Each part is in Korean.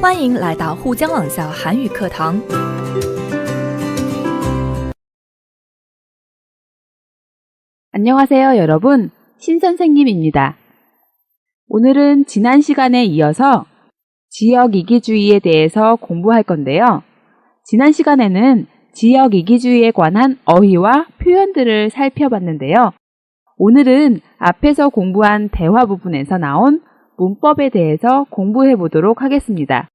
欢迎来到沪江网校韩语课堂。 안녕하세요, 여러분. 신선생님입니다. 오늘은 지난 시간에 이어서 지역 이기주의에 대해서 공부할 건데요. 지난 시간에는 지역 이기주의에 관한 어휘와 표현들을 살펴봤는데요. 오늘은 앞에서 공부한 대화 부분에서 나온 문법에 대해서 공부해 보도록 하겠습니다.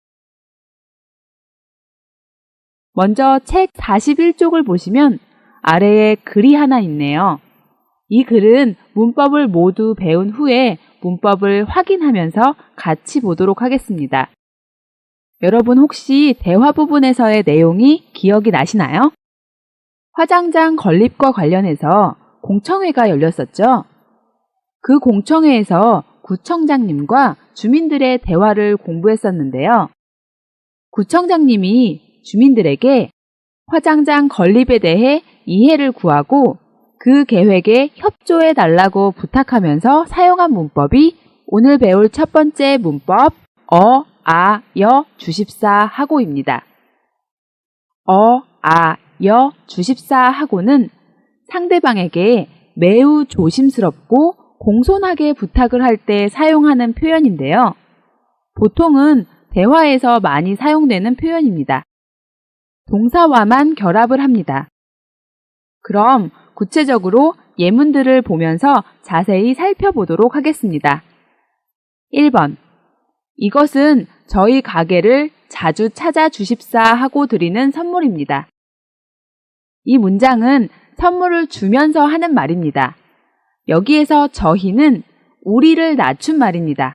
먼저 책 41쪽을 보시면 아래에 글이 하나 있네요. 이 글은 문법을 모두 배운 후에 문법을 확인하면서 같이 보도록 하겠습니다. 여러분 혹시 대화 부분에서의 내용이 기억이 나시나요? 화장장 건립과 관련해서 공청회가 열렸었죠. 그 공청회에서 구청장님과 주민들의 대화를 공부했었는데요. 구청장님이 주민들에게 화장장 건립에 대해 이해를 구하고 그 계획에 협조해 달라고 부탁하면서 사용한 문법이 오늘 배울 첫 번째 문법 여, 주십사 하고입니다. 주십사하고는 상대방에게 매우 조심스럽고 공손하게 부탁을 할 때 사용하는 표현인데요. 보통은 대화에서 많이 사용되는 표현입니다. 동사와만 결합을 합니다. 그럼 구체적으로 예문들을 보면서 자세히 살펴보도록 하겠습니다. 1번. 이것은 저희 가게를 자주 찾아주십사 하고 드리는 선물입니다. 이 문장은 선물을 주면서 하는 말입니다. 여기에서 저희는 우리를 낮춘 말입니다.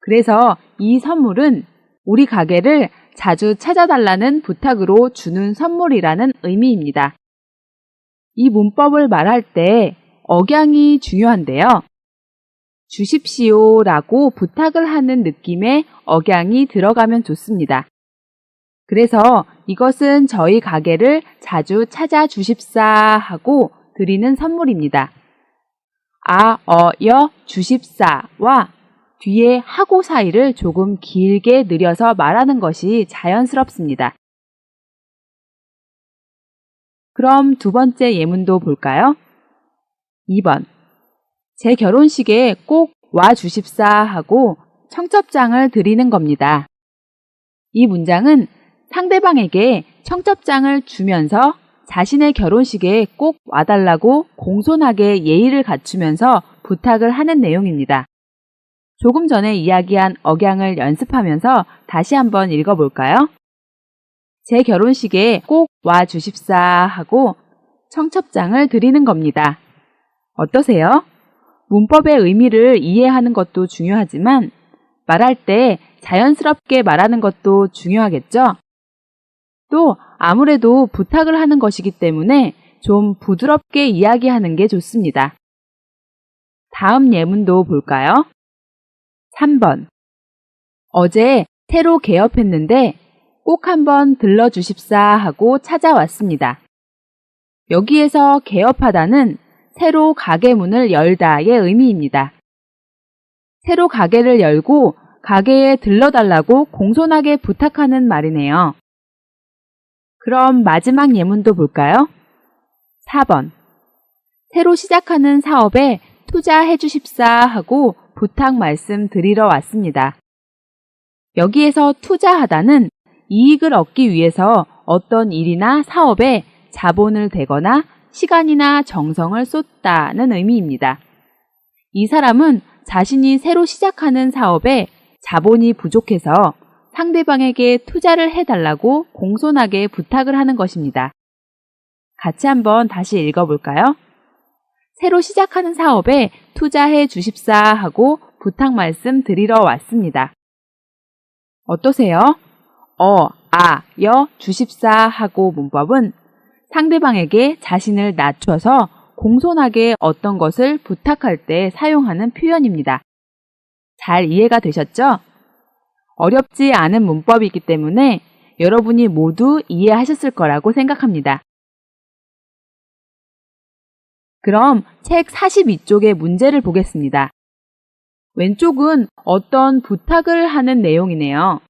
그래서 이 선물은 우리 가게를 자주 찾아달라는 부탁으로 주는 선물이라는 의미입니다. 이 문법을 말할 때 억양이 중요한데요. 주십시오라고 부탁을 하는 느낌의 억양이 들어가면 좋습니다. 그래서 이것은 저희 가게를 자주 찾아주십사 하고 드리는 선물입니다. 주십사와 뒤에 하고 사이를 조금 길게 늘여서 말하는 것이 자연스럽습니다. 그럼 두 번째 예문도 볼까요? 2번. 제 결혼식에 꼭 와주십사 하고 청첩장을 드리는 겁니다. 이 문장은 상대방에게 청첩장을 주면서 자신의 결혼식에 꼭 와달라고 공손하게 예의를 갖추면서 부탁을 하는 내용입니다. 조금 전에 이야기한 억양을 연습하면서 다시 한번 읽어볼까요? 제 결혼식에 꼭 와주십사 하고 청첩장을 드리는 겁니다. 어떠세요? 문법의 의미를 이해하는 것도 중요하지만 말할 때 자연스럽게 말하는 것도 중요하겠죠? 또 아무래도 부탁을 하는 것이기 때문에 좀 부드럽게 이야기하는 게 좋습니다. 다음 예문도 볼까요? 3번. 어제 새로 개업했는데 꼭 한번 들러주십사 하고 찾아왔습니다. 여기에서 개업하다는 새로 가게 문을 열다의 의미입니다. 새로 가게를 열고 가게에 들러달라고 공손하게 부탁하는 말이네요. 그럼 마지막 예문도 볼까요? 4번. 새로 시작하는 사업에 투자해 주십사 하고 부탁 말씀 드리러 왔습니다. 여기에서 투자하다는 이익을 얻기 위해서 어떤 일이나 사업에 자본을 대거나 시간이나 정성을 쏟다는 의미입니다. 이 사람은 자신이 새로 시작하는 사업에 자본이 부족해서 상대방에게 투자를 해달라고 공손하게 부탁을 하는 것입니다. 같이 한번 다시 읽어볼까요? 새로 시작하는 사업에 투자해 주십사 하고 부탁 말씀 드리러 왔습니다. 어떠세요? 주십사 하고 문법은 상대방에게 자신을 낮춰서 공손하게 어떤 것을 부탁할 때 사용하는 표현입니다. 잘 이해가 되셨죠? 어렵지 않은 문법이기 때문에 여러분이 모두 이해하셨을 거라고 생각합니다. 그럼 책 42쪽의 문제를 보겠습니다. 왼쪽은 어떤 부탁을 하는 내용이네요.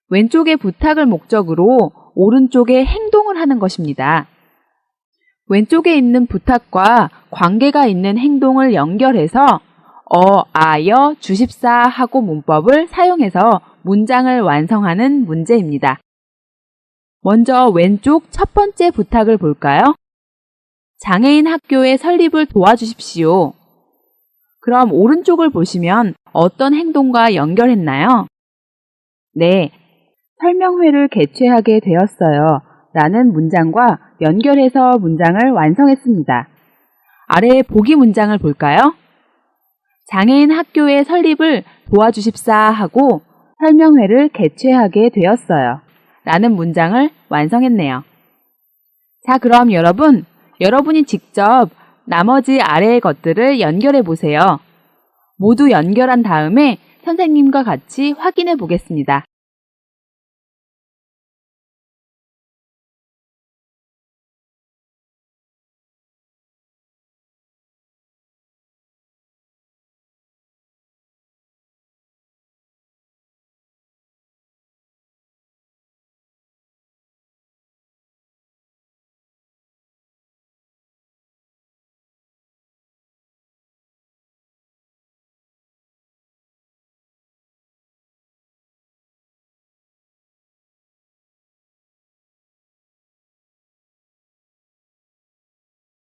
왼쪽의 부탁을 목적으로 오른쪽에 행동을 하는 것입니다. 왼쪽에 있는 부탁과 관계가 있는 행동을 연결해서 여 주십사 하고 문법을 사용해서 문장을 완성하는 문제입니다. 먼저 왼쪽 첫 번째 부탁을 볼까요? 장애인 학교의 설립을 도와주십시오. 그럼 오른쪽을 보시면 어떤 행동과 연결했나요? 네, 설명회를 개최하게 되었어요. 라는 문장과 연결해서 문장을 완성했습니다. 아래 보기 문장을 볼까요? 장애인 학교의 설립을 도와주십사 하고 설명회를 개최하게 되었어요. 라는 문장을 완성했네요. 자, 그럼 여러분이 직접 나머지 아래의 것들을 연결해 보세요. 모두 연결한 다음에 선생님과 같이 확인해 보겠습니다.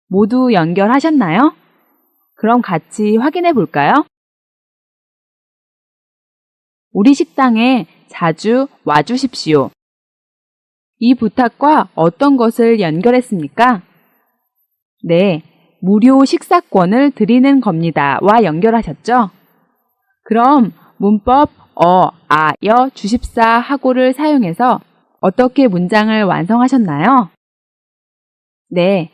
모두 연결하셨나요? 그럼 같이 확인해 볼까요? 우리 식당에 자주 와주십시오. 이 부탁과 어떤 것을 연결했습니까? 네, 무료 식사권을 드리는 겁니다와 연결하셨죠? 그럼 문법 여 주십사 하고를 사용해서 어떻게 문장을 완성하셨나요? 네,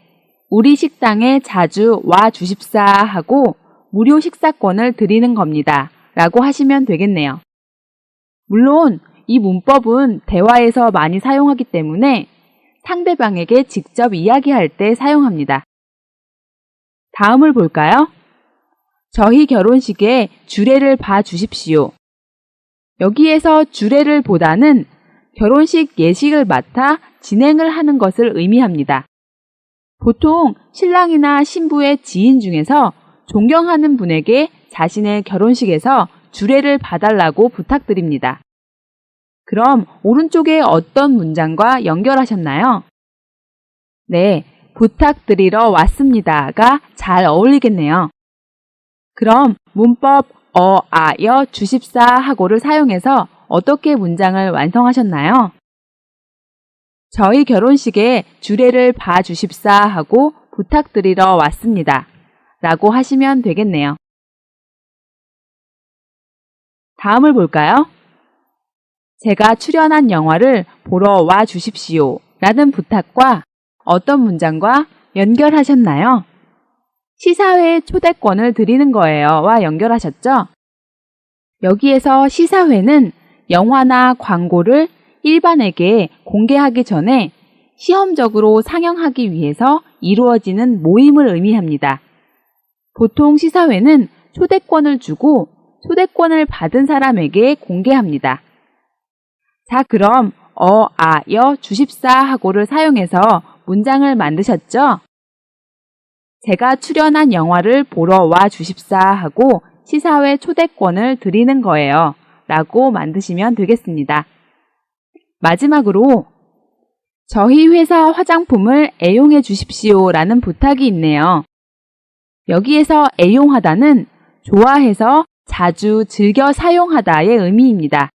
우리 식당에 자주 와 주십사 하고 무료 식사권을 드리는 겁니다. 라고 하시면 되겠네요. 물론 이 문법은 대화에서 많이 사용하기 때문에 상대방에게 직접 이야기할 때 사용합니다. 다음을 볼까요? 저희 결혼식에 주례를 봐 주십시오. 여기에서 주례를 보다는 결혼식 예식을 맡아 진행을 하는 것을 의미합니다. 보통 신랑이나 신부의 지인 중에서 존경하는 분에게 자신의 결혼식에서 주례를 봐달라고 부탁드립니다. 그럼 오른쪽에 어떤 문장과 연결하셨나요? 네, 부탁드리러 왔습니다가 잘 어울리겠네요. 그럼 문법 여 주십사 하고를 사용해서 어떻게 문장을 완성하셨나요? 저희 결혼식에 주례를 봐 주십사 하고 부탁드리러 왔습니다. 라고 하시면 되겠네요. 다음을 볼까요? 제가 출연한 영화를 보러 와 주십시오. 라는 부탁과 어떤 문장과 연결하셨나요? 시사회 초대권을 드리는 거예요. 와 연결하셨죠? 여기에서 시사회는 영화나 광고를 일반에게 공개하기 전에 시험적으로 상영하기 위해서 이루어지는 모임을 의미합니다. 보통 시사회는 초대권을 주고 초대권을 받은 사람에게 공개합니다. 자, 그럼 여 주십사 하고를 사용해서 문장을 만드셨죠? 제가 출연한 영화를 보러 와 주십사 하고 시사회 초대권을 드리는 거예요. 라고 만드시면 되겠습니다. 마지막으로 저희 회사 화장품을 애용해 주십시오 라는 부탁이 있네요. 여기에서 애용하다는 좋아해서 자주 즐겨 사용하다의 의미입니다.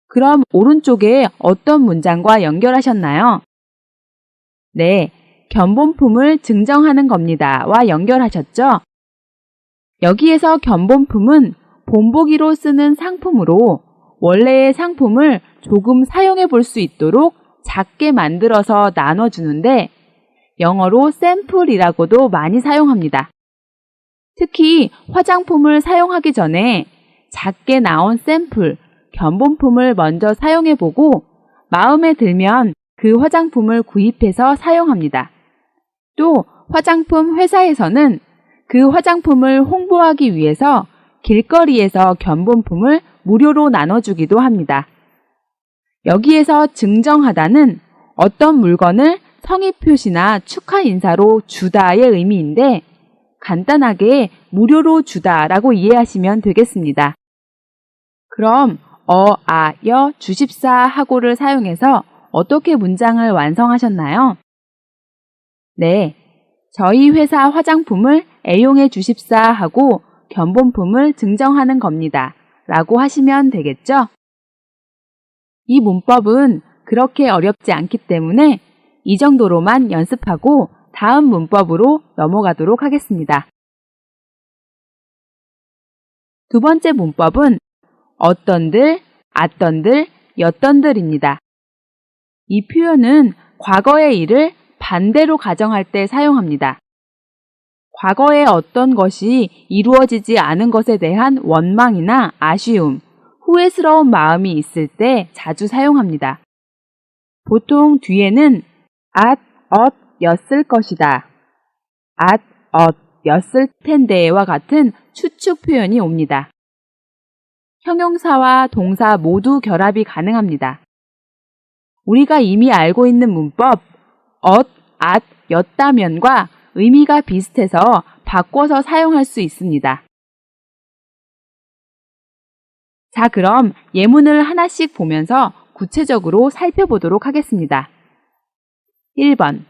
그럼 오른쪽에 어떤 문장과 연결하셨나요? 네, 견본품을 증정하는 겁니다와 연결하셨죠? 여기에서 견본품은 본보기로 쓰는 상품으로 원래의 상품을 조금 사용해 볼 수 있도록 작게 만들어서 나눠주는데 영어로 샘플이라고도 많이 사용합니다. 특히 화장품을 사용하기 전에 작게 나온 샘플, 견본품을 먼저 사용해보고 마음에 들면 그 화장품을 구입해서 사용합니다. 또 화장품 회사에서는 그 화장품을 홍보하기 위해서 길거리에서 견본품을 무료로 나눠주기도 합니다. 여기에서 증정하다는 어떤 물건을 성의 표시나 축하 인사로 주다의 의미인데 간단하게 무료로 주다라고 이해하시면 되겠습니다. 그럼 여 주십사 하고를 사용해서 어떻게 문장을 완성하셨나요? 네, 저희 회사 화장품을 애용해 주십사 하고 견본품을 증정하는 겁니다. 라고 하시면 되겠죠? 이 문법은 그렇게 어렵지 않기 때문에 이 정도로만 연습하고 다음 문법으로 넘어가도록 하겠습니다. 두 번째 문법은 어떤들, 앗던들, 엿던들입니다. 이 표현은 과거의 일을 반대로 가정할 때 사용합니다. 과거에 어떤 것이 이루어지지 않은 것에 대한 원망이나 아쉬움, 후회스러운 마음이 있을 때 자주 사용합니다. 보통 뒤에는 였을 것이다, 였을 텐데와 같은 추측 표현이 옵니다. 형용사와 동사 모두 결합이 가능합니다. 우리가 이미 알고 있는 문법 였다면과 의미가 비슷해서 바꿔서 사용할 수 있습니다. 자, 그럼 예문을 하나씩 보면서 구체적으로 살펴보도록 하겠습니다. 1번.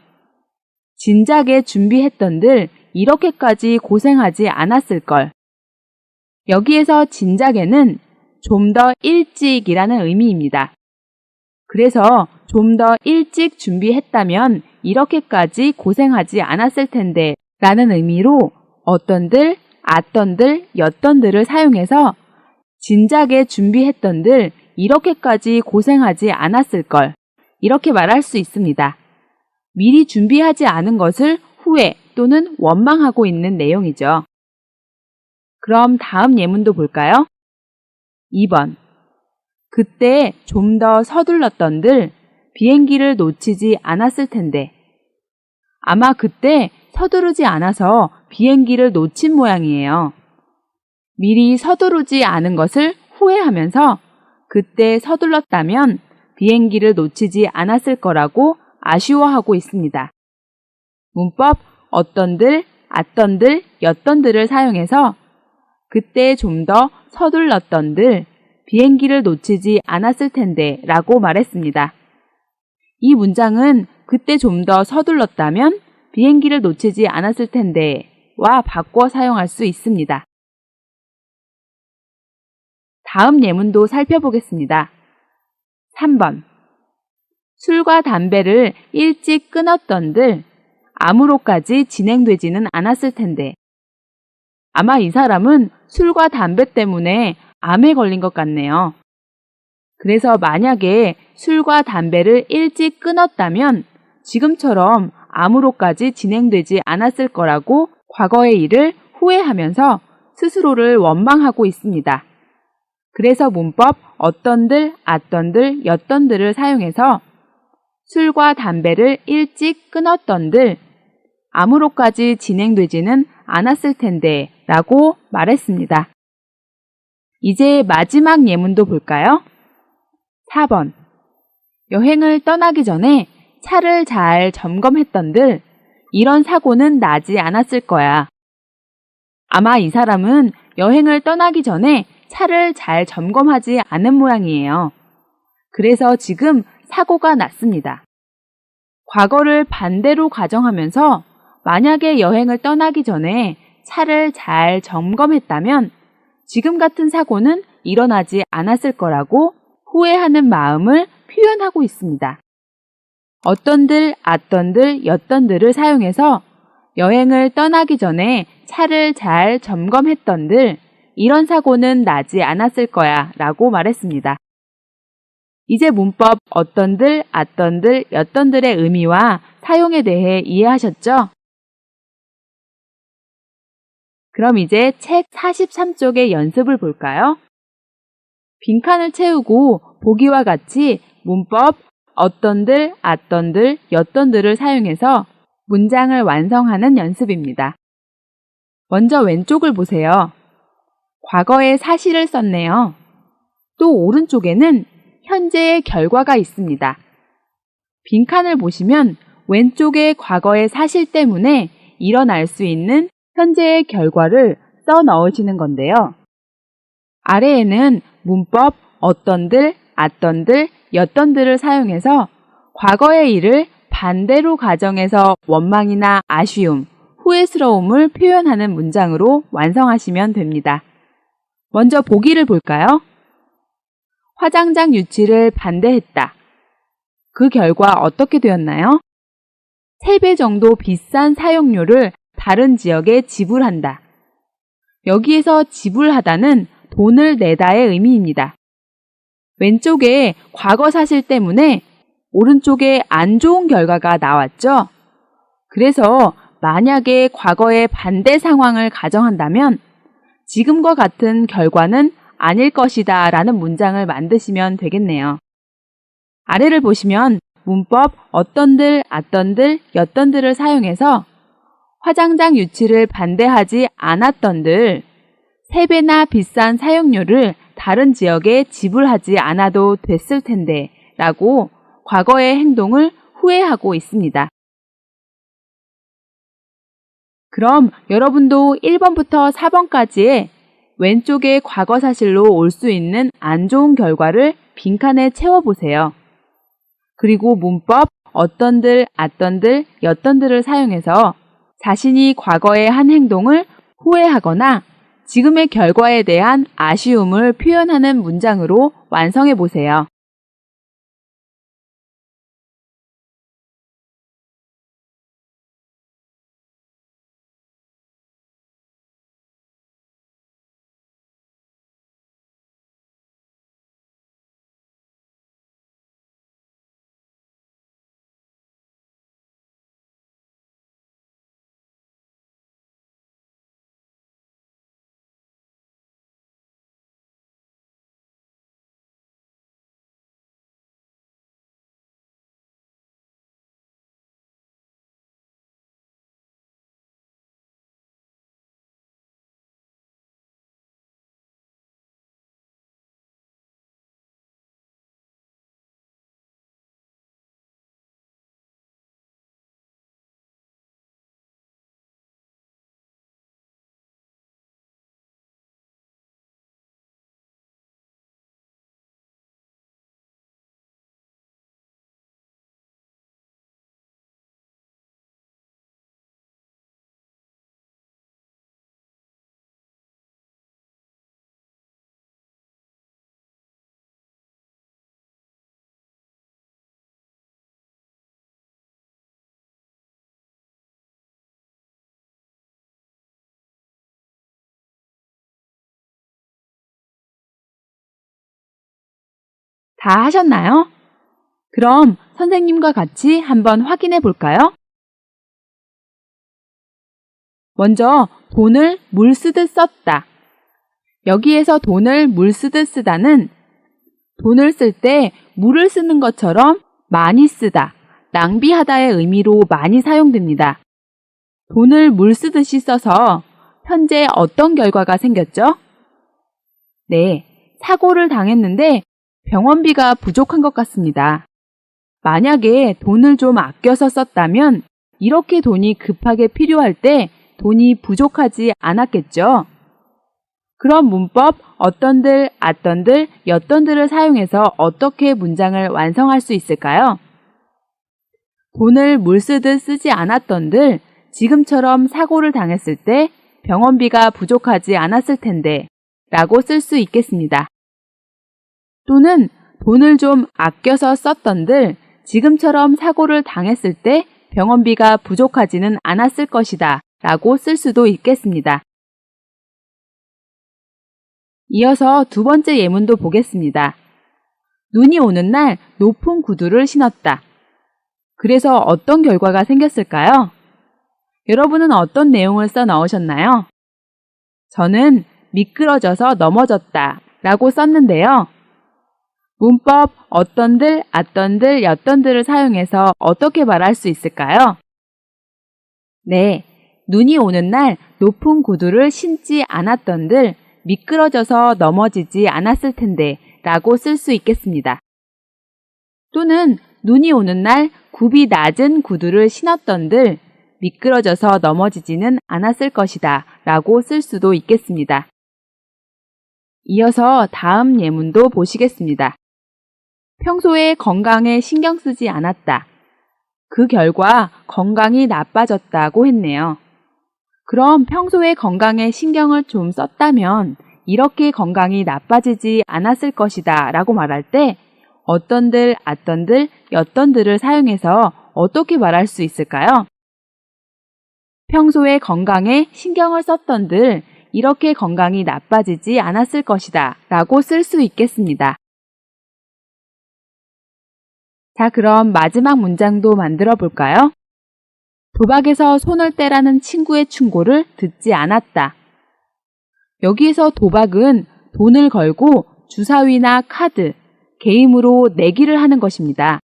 진작에 준비했던들 이렇게까지 고생하지 않았을걸. 여기에서 진작에는 좀 더 일찍이라는 의미입니다. 그래서 좀 더 일찍 준비했다면 이렇게까지 고생하지 않았을 텐데 라는 의미로 어떤들, 앗던들, 엿던들을 사용해서 진작에 준비했던들 이렇게까지 고생하지 않았을걸 이렇게 말할 수 있습니다. 미리 준비하지 않은 것을 후회 또는 원망하고 있는 내용이죠. 그럼 다음 예문도 볼까요? 2번. 그때 좀 더 서둘렀던들 비행기를 놓치지 않았을 텐데. 아마 그때 서두르지 않아서 비행기를 놓친 모양이에요. 미리 서두르지 않은 것을 후회하면서 그때 서둘렀다면 비행기를 놓치지 않았을 거라고 아쉬워하고 있습니다. 문법 어떤들, 앗던들, 엿던들을 사용해서 그때 좀 더 서둘렀던들 비행기를 놓치지 않았을 텐데 라고 말했습니다. 이 문장은 그때 좀 더 서둘렀다면 비행기를 놓치지 않았을 텐데와 바꿔 사용할 수 있습니다. 다음 예문도 살펴보겠습니다. 3번. 술과 담배를 일찍 끊었던들 암으로까지 진행되지는 않았을 텐데. 아마 이 사람은 술과 담배 때문에 암에 걸린 것 같네요. 그래서 만약에 술과 담배를 일찍 끊었다면 지금처럼 암으로까지 진행되지 않았을 거라고 과거의 일을 후회하면서 스스로를 원망하고 있습니다. 그래서 문법 어떤들, 앗던들, 엿던들을 사용해서 술과 담배를 일찍 끊었던들 암으로까지 진행되지는 않았을 텐데 라고 말했습니다. 이제 마지막 예문도 볼까요? 4번. 여행을 떠나기 전에 차를 잘 점검했던들 이런 사고는 나지 않았을 거야. 아마 이 사람은 여행을 떠나기 전에 차를 잘 점검하지 않은 모양이에요. 그래서 지금 사고가 났습니다. 과거를 반대로 가정하면서 만약에 여행을 떠나기 전에 차를 잘 점검했다면 지금 같은 사고는 일어나지 않았을 거라고 후회하는 마음을 표현하고 있습니다. 어떤들, 앗던들, 엿던들을 사용해서 여행을 떠나기 전에 차를 잘 점검했던들 이런 사고는 나지 않았을 거야 라고 말했습니다. 이제 문법 어떤들, 앗던들, 엿던들의 의미와 사용에 대해 이해하셨죠? 그럼 이제 책 43쪽의 연습을 볼까요? 빈칸을 채우고 보기와 같이 문법 어떤들, 앗던들, 엿던들을 사용해서 문장을 완성하는 연습입니다. 먼저 왼쪽을 보세요. 과거의 사실을 썼네요. 또 오른쪽에는 현재의 결과가 있습니다. 빈칸을 보시면 왼쪽에 과거의 사실 때문에 일어날 수 있는 현재의 결과를 써 넣으시는 건데요. 아래에는 문법 어떤들, 앗던들, 엿던들을 사용해서 과거의 일을 반대로 가정해서 원망이나 아쉬움, 후회스러움을 표현하는 문장으로 완성하시면 됩니다. 먼저 보기를 볼까요? 화장장 유치를 반대했다. 그 결과 어떻게 되었나요? 3배 정도 비싼 사용료를 다른 지역에 지불한다. 여기에서 지불하다는 돈을 내다의 의미입니다. 왼쪽에 과거 사실 때문에 오른쪽에 안 좋은 결과가 나왔죠? 그래서 만약에 과거의 반대 상황을 가정한다면 지금과 같은 결과는 아닐 것이다 라는 문장을 만드시면 되겠네요. 아래를 보시면 문법 어떤들, 앗던들, 엿던들을 사용해서 화장장 유치를 반대하지 않았던들 3배나 비싼 사용료를 다른 지역에 지불하지 않아도 됐을 텐데 라고 과거의 행동을 후회하고 있습니다. 그럼 여러분도 1번부터 4번까지의 왼쪽의 과거 사실로 올 수 있는 안 좋은 결과를 빈칸에 채워보세요. 그리고 문법 어떤들, 앗던들, 엿던들을 사용해서 자신이 과거에 한 행동을 후회하거나 지금의 결과에 대한 아쉬움을 표현하는 문장으로 완성해 보세요. 다 하셨나요? 그럼 선생님과 같이 한번 확인해 볼까요? 먼저 돈을 물 쓰듯 썼다. 여기에서 돈을 물 쓰듯 쓰다는 돈을 쓸 때 물을 쓰는 것처럼 많이 쓰다, 낭비하다의 의미로 많이 사용됩니다. 돈을 물 쓰듯이 써서 현재 어떤 결과가 생겼죠? 네, 사고를 당했는데 병원비가 부족한 것 같습니다. 만약에 돈을 좀 아껴서 썼다면 이렇게 돈이 급하게 필요할 때 돈이 부족하지 않았겠죠? 그럼 문법 어떤들, 앗던들, 엿던들을 사용해서 어떻게 문장을 완성할 수 있을까요? 돈을 물 쓰듯 쓰지 않았던들 지금처럼 사고를 당했을 때 병원비가 부족하지 않았을 텐데 라고 쓸 수 있겠습니다. 또는 돈을 좀 아껴서 썼던들 지금처럼 사고를 당했을 때 병원비가 부족하지는 않았을 것이다 라고 쓸 수도 있겠습니다. 이어서 두 번째 예문도 보겠습니다. 눈이 오는 날 높은 구두를 신었다. 그래서 어떤 결과가 생겼을까요? 여러분은 어떤 내용을 써 넣으셨나요? 저는 미끄러져서 넘어졌다 라고 썼는데요. 문법 어떤들, 앗던들, 엿던들을 사용해서 어떻게 말할 수 있을까요? 네, 눈이 오는 날 높은 구두를 신지 않았던들 미끄러져서 넘어지지 않았을 텐데 라고 쓸 수 있겠습니다. 또는 눈이 오는 날 굽이 낮은 구두를 신었던들 미끄러져서 넘어지지는 않았을 것이다 라고 쓸 수도 있겠습니다. 이어서 다음 예문도 보시겠습니다. 평소에 건강에 신경 쓰지 않았다. 그 결과 건강이 나빠졌다고 했네요. 그럼 평소에 건강에 신경을 좀 썼다면 이렇게 건강이 나빠지지 않았을 것이다 라고 말할 때 어떤들, 앗던들, 엿던들을 사용해서 어떻게 말할 수 있을까요? 평소에 건강에 신경을 썼던들 이렇게 건강이 나빠지지 않았을 것이다 라고 쓸 수 있겠습니다. 자, 그럼 마지막 문장도 만들어 볼까요? 도박에서 손을 떼라는 친구의 충고를 듣지 않았다. 여기에서 도박은 돈을 걸고 주사위나 카드, 게임으로 내기를 하는 것입니다.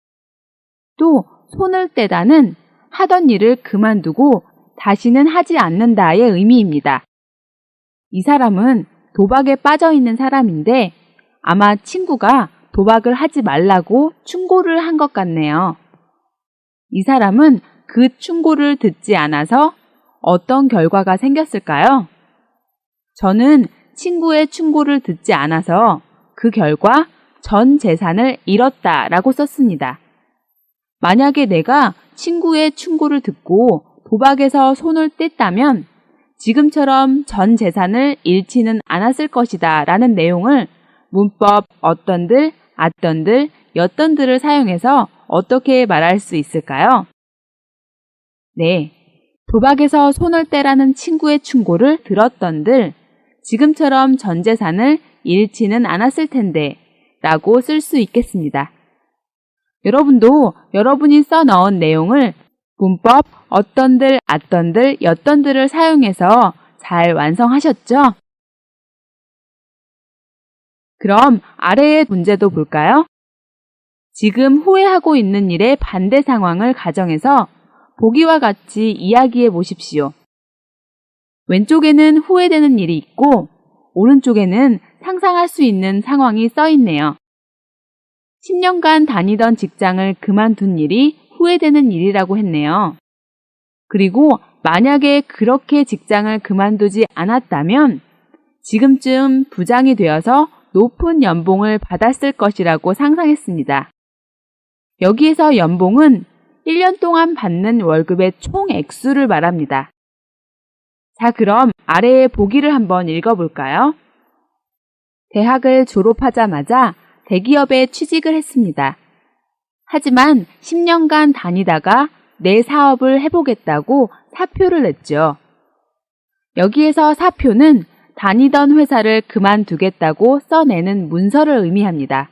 또 손을 떼다는 하던 일을 그만두고 다시는 하지 않는다의 의미입니다. 이 사람은 도박에 빠져 있는 사람인데 아마 친구가 도박을 하지 말라고 충고를 한 것 같네요. 이 사람은 그 충고를 듣지 않아서 어떤 결과가 생겼을까요? 저는 친구의 충고를 듣지 않아서 그 결과 전 재산을 잃었다라고 썼습니다. 만약에 내가 친구의 충고를 듣고 도박에서 손을 뗐다면 지금처럼 전 재산을 잃지는 않았을 것이다 라는 내용을 문법 어떤들, 앗던들, 엿던들을 사용해서 어떻게 말할 수 있을까요? 네, 도박에서 손을 떼라는 친구의 충고를 들었던들 지금처럼 전 재산을 잃지는 않았을 텐데 라고 쓸 수 있겠습니다. 여러분도 여러분이 써넣은 내용을 문법 어떤들, 앗던들, 엿던들을 사용해서 잘 완성하셨죠? 그럼 아래의 문제도 볼까요? 지금 후회하고 있는 일의 반대 상황을 가정해서 보기와 같이 이야기해 보십시오. 왼쪽에는 후회되는 일이 있고 오른쪽에는 상상할 수 있는 상황이 써 있네요. 10년간 다니던 직장을 그만둔 일이 후회되는 일이라고 했네요. 그리고 만약에 그렇게 직장을 그만두지 않았다면 지금쯤 부장이 되어서 높은 연봉을 받았을 것이라고 상상했습니다. 여기에서 연봉은 1년 동안 받는 월급의 총 액수를 말합니다. 자, 그럼 아래의 보기를 한번 읽어볼까요? 대학을 졸업하자마자 대기업에 취직을 했습니다. 하지만 10년간 다니다가 내 사업을 해보겠다고 사표를 냈죠. 여기에서 사표는 다니던 회사를 그만두겠다고 써내는 문서를 의미합니다.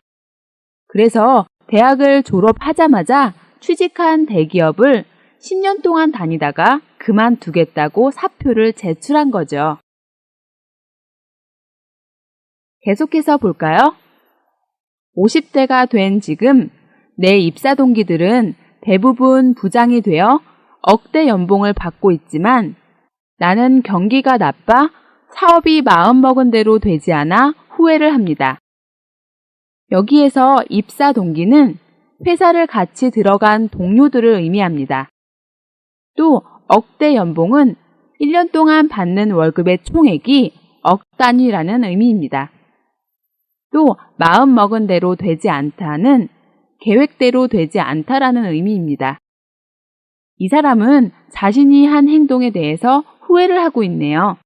그래서 대학을 졸업하자마자 취직한 대기업을 10년 동안 다니다가 그만두겠다고 사표를 제출한 거죠. 계속해서 볼까요? 50대가 된 지금 내 입사 동기들은 대부분 부장이 되어 억대 연봉을 받고 있지만 나는 경기가 나빠 사업이 마음먹은 대로 되지 않아 후회를 합니다. 여기에서 입사 동기는 회사를 같이 들어간 동료들을 의미합니다. 또 억대 연봉은 1년 동안 받는 월급의 총액이 억 단위라는 의미입니다. 또 마음먹은 대로 되지 않다는 계획대로 되지 않다라는 의미입니다. 이 사람은 자신이 한 행동에 대해서 후회를 하고 있네요.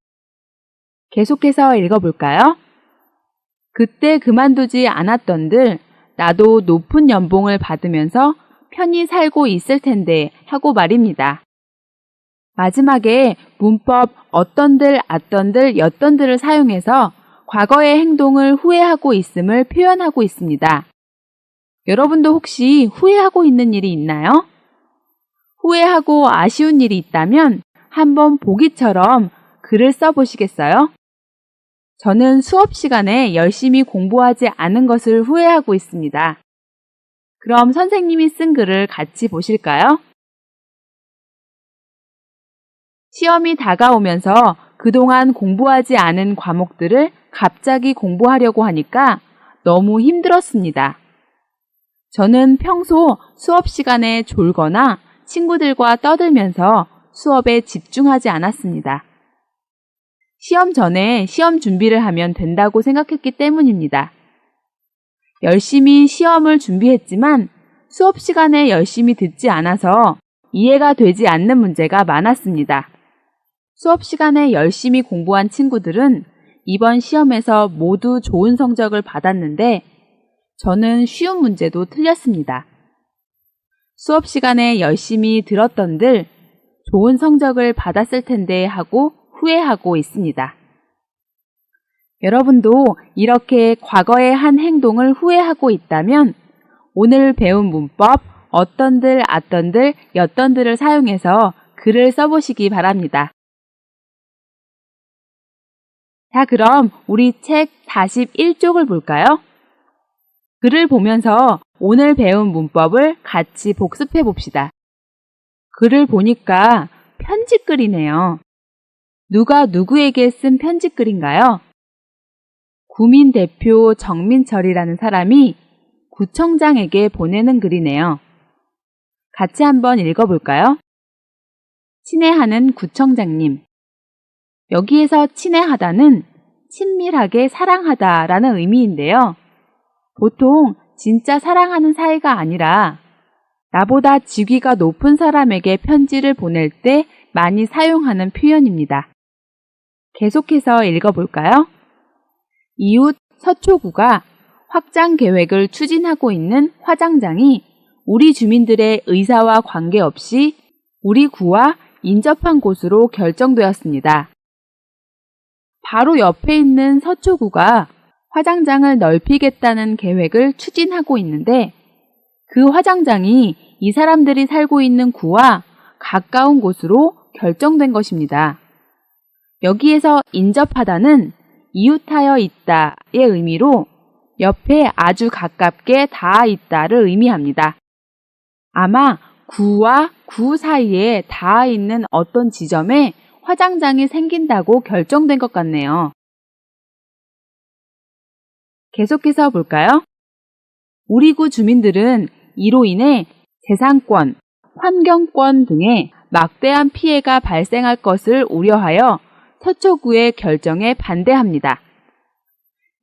계속해서 읽어볼까요? 그때 그만두지 않았던들 나도 높은 연봉을 받으면서 편히 살고 있을 텐데 하고 말입니다. 마지막에 문법 어떤들, 앗던들, 엿던들을 사용해서 과거의 행동을 후회하고 있음을 표현하고 있습니다. 여러분도 혹시 후회하고 있는 일이 있나요? 후회하고 아쉬운 일이 있다면 한번 보기처럼 글을 써보시겠어요? 저는 수업 시간에 열심히 공부하지 않은 것을 후회하고 있습니다. 그럼 선생님이 쓴 글을 같이 보실까요? 시험이 다가오면서 그동안 공부하지 않은 과목들을 갑자기 공부하려고 하니까 너무 힘들었습니다. 저는 평소 수업 시간에 졸거나 친구들과 떠들면서 수업에 집중하지 않았습니다. 시험 전에 시험 준비를 하면 된다고 생각했기 때문입니다. 열심히 시험을 준비했지만 수업 시간에 열심히 듣지 않아서 이해가 되지 않는 문제가 많았습니다. 수업 시간에 열심히 공부한 친구들은 이번 시험에서 모두 좋은 성적을 받았는데 저는 쉬운 문제도 틀렸습니다. 수업 시간에 열심히 들었던들 좋은 성적을 받았을 텐데 하고 후회하고 있습니다. 여러분도 이렇게 과거에 한 행동을 후회하고 있다면 오늘 배운 문법 어떤들, 아떤들, 엿던들을 사용해서 글을 써보시기 바랍니다. 자, 그럼 우리 책 41쪽을 볼까요? 글을 보면서 오늘 배운 문법을 같이 복습해 봅시다. 글을 보니까 편지글이네요. 누가 누구에게 쓴 편지글인가요? 구민 대표 정민철이라는 사람이 구청장에게 보내는 글이네요. 같이 한번 읽어볼까요? 친애하는 구청장님. 여기에서 친애하다는 친밀하게 사랑하다라는 의미인데요. 보통 진짜 사랑하는 사이가 아니라 나보다 직위가 높은 사람에게 편지를 보낼 때 많이 사용하는 표현입니다. 계속해서 읽어볼까요? 이웃 서초구가 확장 계획을 추진하고 있는 화장장이 우리 주민들의 의사와 관계없이 우리 구와 인접한 곳으로 결정되었습니다. 바로 옆에 있는 서초구가 화장장을 넓히겠다는 계획을 추진하고 있는데 그 화장장이 이 사람들이 살고 있는 구와 가까운 곳으로 결정된 것입니다. 여기에서 인접하다는 이웃하여 있다의 의미로 옆에 아주 가깝게 닿아 있다를 의미합니다. 아마 구와 구 사이에 닿아 있는 어떤 지점에 화장장이 생긴다고 결정된 것 같네요. 계속해서 볼까요? 우리 구 주민들은 이로 인해 재산권, 환경권 등의 막대한 피해가 발생할 것을 우려하여 서초구의 결정에 반대합니다.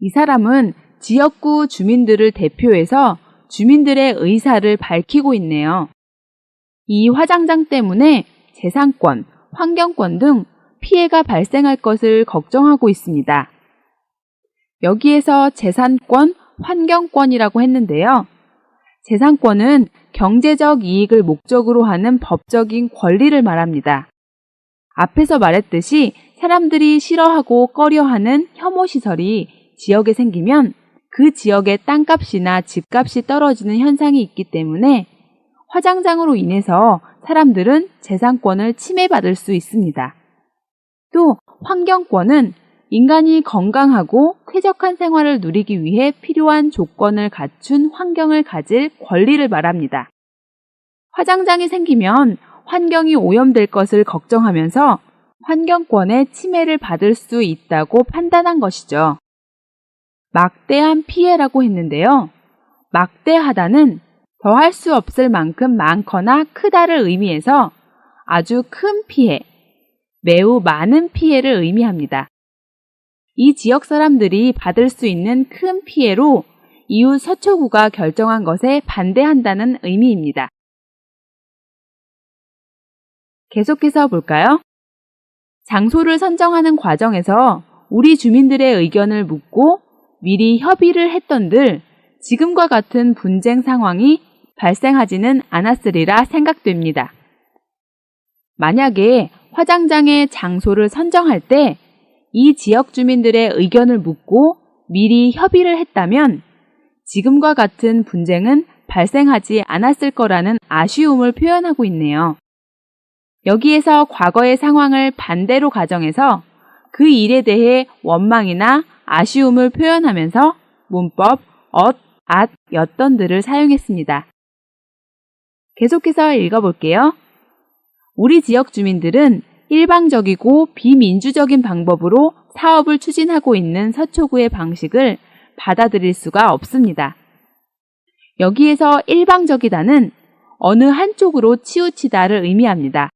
이 사람은 지역구 주민들을 대표해서 주민들의 의사를 밝히고 있네요. 이 화장장 때문에 재산권, 환경권 등 피해가 발생할 것을 걱정하고 있습니다. 여기에서 재산권, 환경권이라고 했는데요. 재산권은 경제적 이익을 목적으로 하는 법적인 권리를 말합니다. 앞에서 말했듯이 사람들이 싫어하고 꺼려하는 혐오시설이 지역에 생기면 그 지역의 땅값이나 집값이 떨어지는 현상이 있기 때문에 화장장으로 인해서 사람들은 재산권을 침해받을 수 있습니다. 또 환경권은 인간이 건강하고 쾌적한 생활을 누리기 위해 필요한 조건을 갖춘 환경을 가질 권리를 말합니다. 화장장이 생기면 환경이 오염될 것을 걱정하면서 환경권의 침해를 받을 수 있다고 판단한 것이죠. 막대한 피해라고 했는데요. 막대하다는 더할 수 없을 만큼 많거나 크다를 의미해서 아주 큰 피해, 매우 많은 피해를 의미합니다. 이 지역 사람들이 받을 수 있는 큰 피해로 이웃 서초구가 결정한 것에 반대한다는 의미입니다. 계속해서 볼까요? 장소를 선정하는 과정에서 우리 주민들의 의견을 묻고 미리 협의를 했던들 지금과 같은 분쟁 상황이 발생하지는 않았으리라 생각됩니다. 만약에 화장장의 장소를 선정할 때 이 지역 주민들의 의견을 묻고 미리 협의를 했다면 지금과 같은 분쟁은 발생하지 않았을 거라는 아쉬움을 표현하고 있네요. 여기에서 과거의 상황을 반대로 가정해서 그 일에 대해 원망이나 아쉬움을 표현하면서 문법 였던들을 사용했습니다. 계속해서 읽어볼게요. 우리 지역 주민들은 일방적이고 비민주적인 방법으로 사업을 추진하고 있는 서초구의 방식을 받아들일 수가 없습니다. 여기에서 일방적이다는 어느 한쪽으로 치우치다를 의미합니다.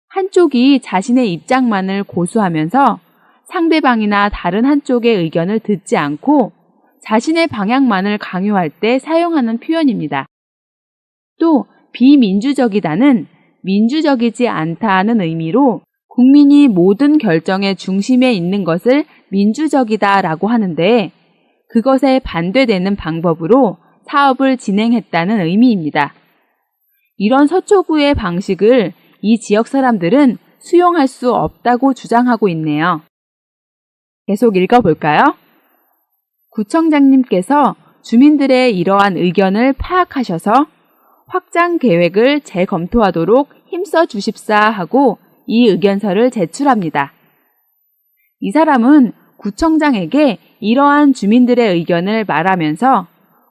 한쪽이 자신의 입장만을 고수하면서 상대방이나 다른 한쪽의 의견을 듣지 않고 자신의 방향만을 강요할 때 사용하는 표현입니다. 또 비민주적이다는 민주적이지 않다는 의미로 국민이 모든 결정의 중심에 있는 것을 민주적이다라고 하는데 그것에 반대되는 방법으로 사업을 진행했다는 의미입니다. 이런 서초구의 방식을 이 지역 사람들은 수용할 수 없다고 주장하고 있네요. 계속 읽어볼까요? 구청장님께서 주민들의 이러한 의견을 파악하셔서 확장 계획을 재검토하도록 힘써 주십사 하고 이 의견서를 제출합니다. 이 사람은 구청장에게 이러한 주민들의 의견을 말하면서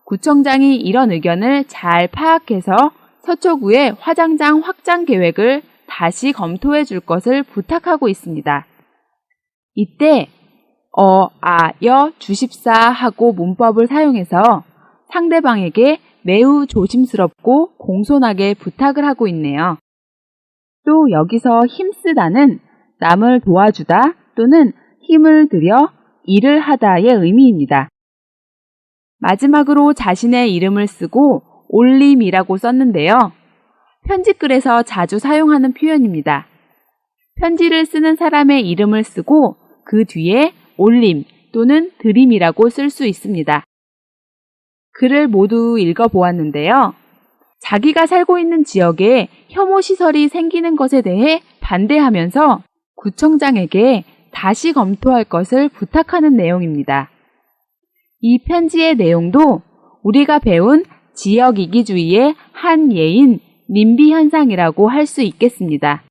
구청장이 이런 의견을 잘 파악해서 서초구의 화장장 확장 계획을 다시 검토해 줄 것을 부탁하고 있습니다. 이때 주십사 하고 문법을 사용해서 상대방에게 매우 조심스럽고 공손하게 부탁을 하고 있네요. 또 여기서 힘쓰다는 남을 도와주다 또는 힘을 들여 일을 하다의 의미입니다. 마지막으로 자신의 이름을 쓰고 올림이라고 썼는데요. 편지글에서 자주 사용하는 표현입니다. 편지를 쓰는 사람의 이름을 쓰고 그 뒤에 올림 또는 드림이라고 쓸 수 있습니다. 글을 모두 읽어보았는데요. 자기가 살고 있는 지역에 혐오시설이 생기는 것에 대해 반대하면서 구청장에게 다시 검토할 것을 부탁하는 내용입니다. 이 편지의 내용도 우리가 배운 지역 이기주의의 한 예인 님비 현상이라고 할 수 있겠습니다.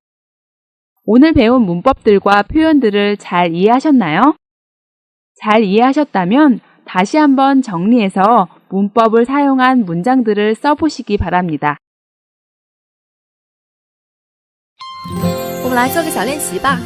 오늘 배운 문법들과 표현들을 잘 이해하셨나요? 잘 이해하셨다면 다시 한번 정리해서 문법을 사용한 문장들을 써보시기 바랍니다. 我们来做个小练习吧。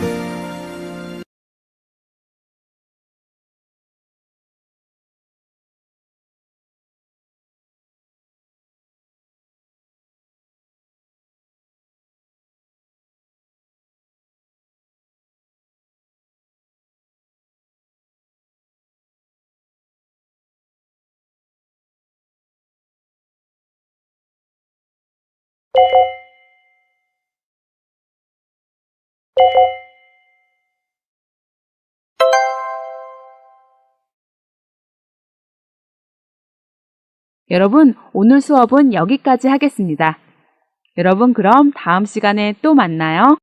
여러분, 오늘 수업은 여기까지 하겠습니다. 여러분, 그럼 다음 시간에 또 만나요.